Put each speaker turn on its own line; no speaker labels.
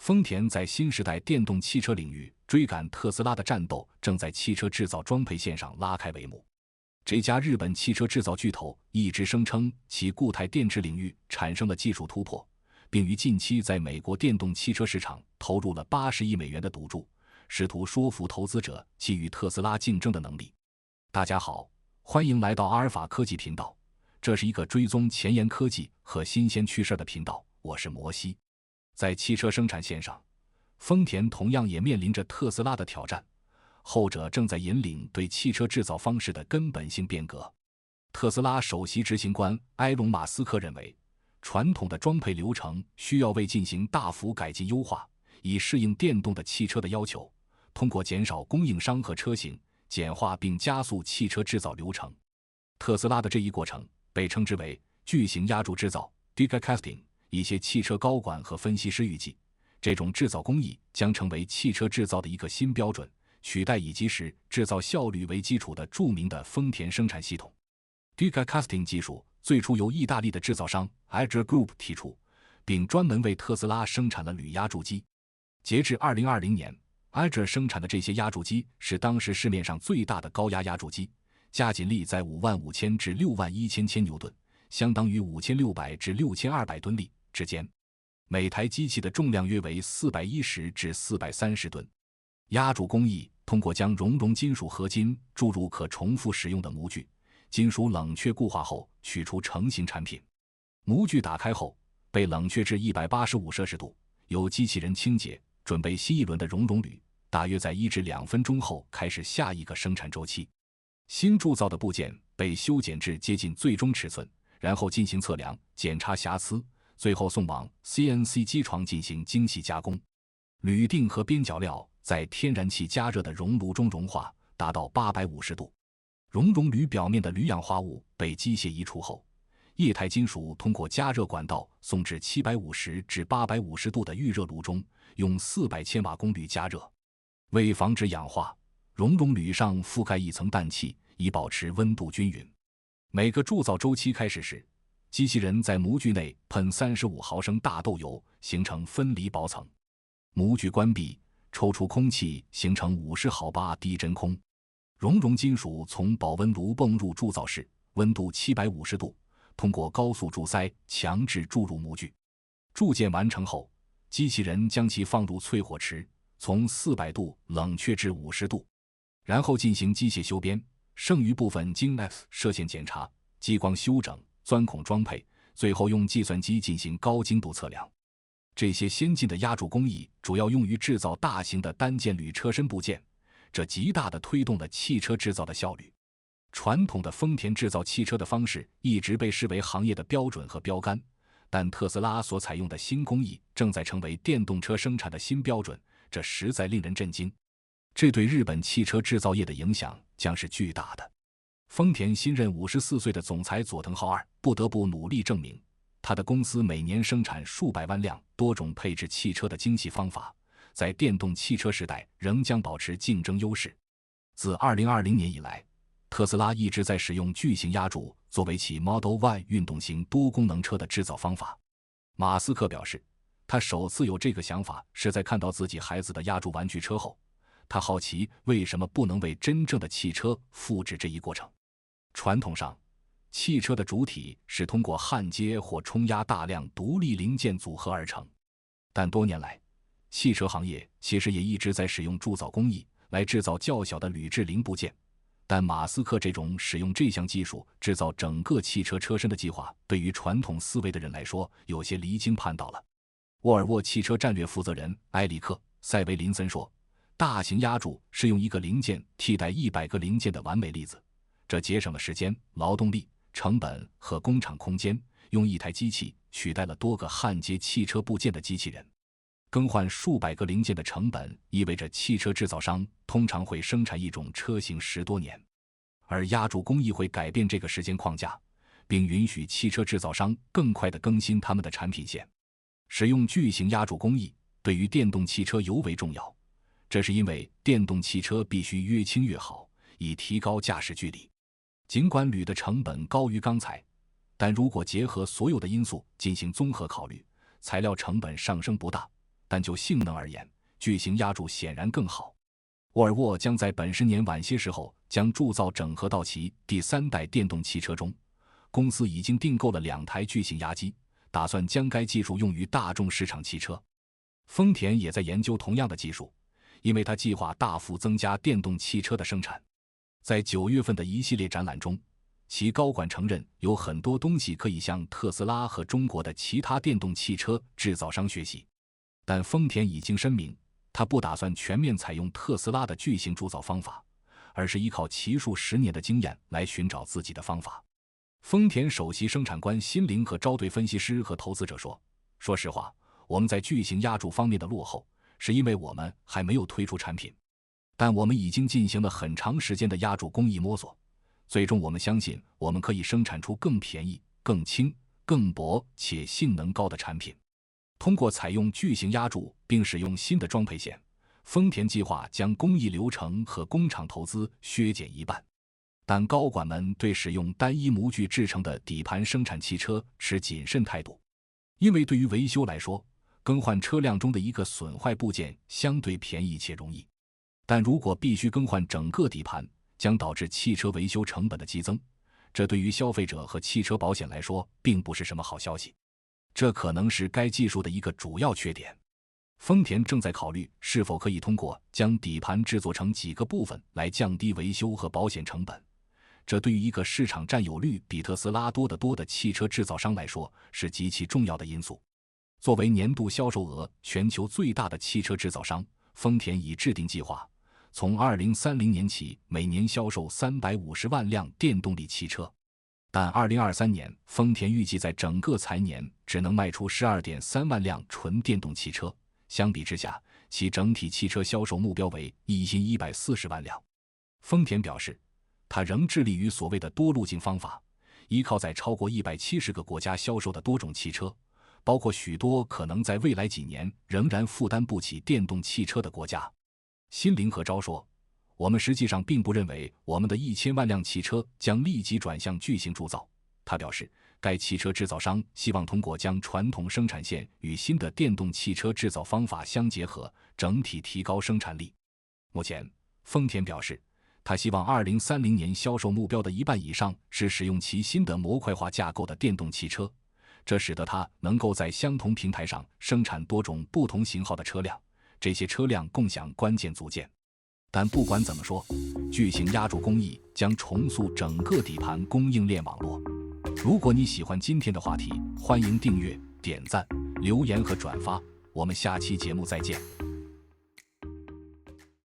丰田在新时代电动汽车领域追赶特斯拉的战斗正在汽车制造装配线上拉开帷幕。这家日本汽车制造巨头一直声称其固态电池领域产生了技术突破，并于近期在美国电动汽车市场投入了80亿美元的赌注，试图说服投资者其与特斯拉竞争的能力。大家好，欢迎来到阿尔法科技频道，这是一个追踪前沿科技和新鲜趋势的频道，我是摩西。在汽车生产线上，丰田同样也面临着特斯拉的挑战，后者正在引领对汽车制造方式的根本性变革。特斯拉首席执行官埃隆·马斯克认为，传统的装配流程需要为进行大幅改进优化，以适应电动的汽车的要求，通过减少供应商和车型，简化并加速汽车制造流程。特斯拉的这一过程被称之为巨型压铸制造 Gigacasting， 一些汽车高管和分析师预计，这种制造工艺将成为汽车制造的一个新标准，取代以基石制造效率为基础的著名的丰田生产系统。Gigacasting 技术最初由意大利的制造商 Ager Group 提出，并专门为特斯拉生产了铝压铸机。截至2020年 Ager 生产的这些压铸机是当时市面上最大的高压压铸机，加紧力在55000至61000千牛顿，相当于5600至6200吨力之间，每台机器的重量约为410至430吨。压铸工艺通过将熔融金属合金注入可重复使用的模具，金属冷却固化后取出成型产品。模具打开后被冷却至185摄氏度，由机器人清洁，准备新一轮的熔融铝，大约在1至2分钟后开始下一个生产周期。新铸造的部件被修剪至接近最终尺寸，然后进行测量、检查瑕疵，最后送往 CNC 机床进行精细加工。铝锭和边角料在天然气加热的熔炉中融化，达到850度。熔融铝表面的铝氧化物被机械移除后，液态金属通过加热管道送至750至850度的预热炉中，用400千瓦功率加热。为防止氧化，熔融铝上覆盖一层氮气，以保持温度均匀。每个铸造周期开始时，机器人在模具内喷35毫升大豆油，形成分离薄层。模具关闭，抽出空气，形成50毫巴低真空。熔融金属从保温炉泵入铸造室，温度750度，通过高速注塞强制注入模具。铸件完成后，机器人将其放入淬火池，从400度冷却至50度，然后进行机械修边，剩余部分经 X 射线检查、激光修整、钻孔装配，最后用计算机进行高精度测量。这些先进的压铸工艺主要用于制造大型的单件铝车身部件，这极大地推动了汽车制造的效率。传统的丰田制造汽车的方式一直被视为行业的标准和标杆，但特斯拉所采用的新工艺正在成为电动车生产的新标准，这实在令人震惊。这对日本汽车制造业的影响将是巨大的。丰田新任54岁的总裁佐藤浩二不得不努力证明，他的公司每年生产数百万辆多种配置汽车的精细方法，在电动汽车时代仍将保持竞争优势。自2020年以来，特斯拉一直在使用巨型压铸作为其 Model Y 运动型多功能车的制造方法。马斯克表示，他首次有这个想法是在看到自己孩子的压铸玩具车后，他好奇为什么不能为真正的汽车复制这一过程。传统上，汽车的主体是通过焊接或冲压大量独立零件组合而成，但多年来，汽车行业其实也一直在使用铸造工艺来制造较小的铝制零部件，但马斯克这种使用这项技术制造整个汽车车身的计划，对于传统思维的人来说有些离经叛道了。沃尔沃汽车战略负责人埃里克·塞维林森说，大型压铸是用一个零件替代100个零件的完美例子，这节省了时间、劳动力、成本和工厂空间，用一台机器取代了多个焊接汽车部件的机器人。更换数百个零件的成本意味着汽车制造商通常会生产一种车型10多年，而压铸工艺会改变这个时间框架，并允许汽车制造商更快地更新他们的产品线。使用巨型压铸工艺对于电动汽车尤为重要，这是因为电动汽车必须越轻越好，以提高驾驶距离。尽管铝的成本高于钢材，但如果结合所有的因素进行综合考虑，材料成本上升不大，但就性能而言，巨型压铸显然更好。沃尔沃将在本10年晚些时候将铸造整合到其第3代电动汽车中，公司已经订购了2台巨型压机，打算将该技术用于大众市场汽车。丰田也在研究同样的技术，因为它计划大幅增加电动汽车的生产。在9月份的一系列展览中，其高管承认有很多东西可以向特斯拉和中国的其他电动汽车制造商学习，但丰田已经声明，他不打算全面采用特斯拉的巨型铸造方法，而是依靠其数10年的经验来寻找自己的方法。丰田首席生产官辛林和招对分析师和投资者说，说实话，我们在巨型压铸方面的落后，是因为我们还没有推出产品，但我们已经进行了很长时间的压铸工艺摸索，最终我们相信我们可以生产出更便宜、更轻、更薄且性能高的产品。通过采用巨型压铸并使用新的装配线，丰田计划将工艺流程和工厂投资削减1半。但高管们对使用单一模具制成的底盘生产汽车持谨慎态度，因为对于维修来说，更换车辆中的一个损坏部件相对便宜且容易。但如果必须更换整个底盘，将导致汽车维修成本的激增，这对于消费者和汽车保险来说并不是什么好消息。这可能是该技术的一个主要缺点。丰田正在考虑是否可以通过将底盘制作成几个部分来降低维修和保险成本，这对于一个市场占有率比特斯拉多得多的汽车制造商来说是极其重要的因素。作为年度销售额全球最大的汽车制造商，丰田已制定计划，从2030年起每年销售350万辆电动力汽车。但2023年，丰田预计在整个财年只能卖出12.3万辆纯电动汽车，相比之下，其整体汽车销售目标为1140万辆。丰田表示，它仍致力于所谓的多路径方法，依靠在超过170个国家销售的多种汽车，包括许多可能在未来几年仍然负担不起电动汽车的国家。辛林和招说，我们实际上并不认为我们的1000万辆汽车将立即转向巨型铸造。他表示，该汽车制造商希望通过将传统生产线与新的电动汽车制造方法相结合，整体提高生产力。目前，丰田表示，他希望2030年销售目标的1半以上是使用其新的模块化架构的电动汽车，这使得它能够在相同平台上生产多种不同型号的车辆，这些车辆共享关键组件。但不管怎么说，巨型压铸工艺将重塑整个底盘供应链网络。如果你喜欢今天的话题，欢迎订阅、点赞、留言和转发，我们下期节目再见。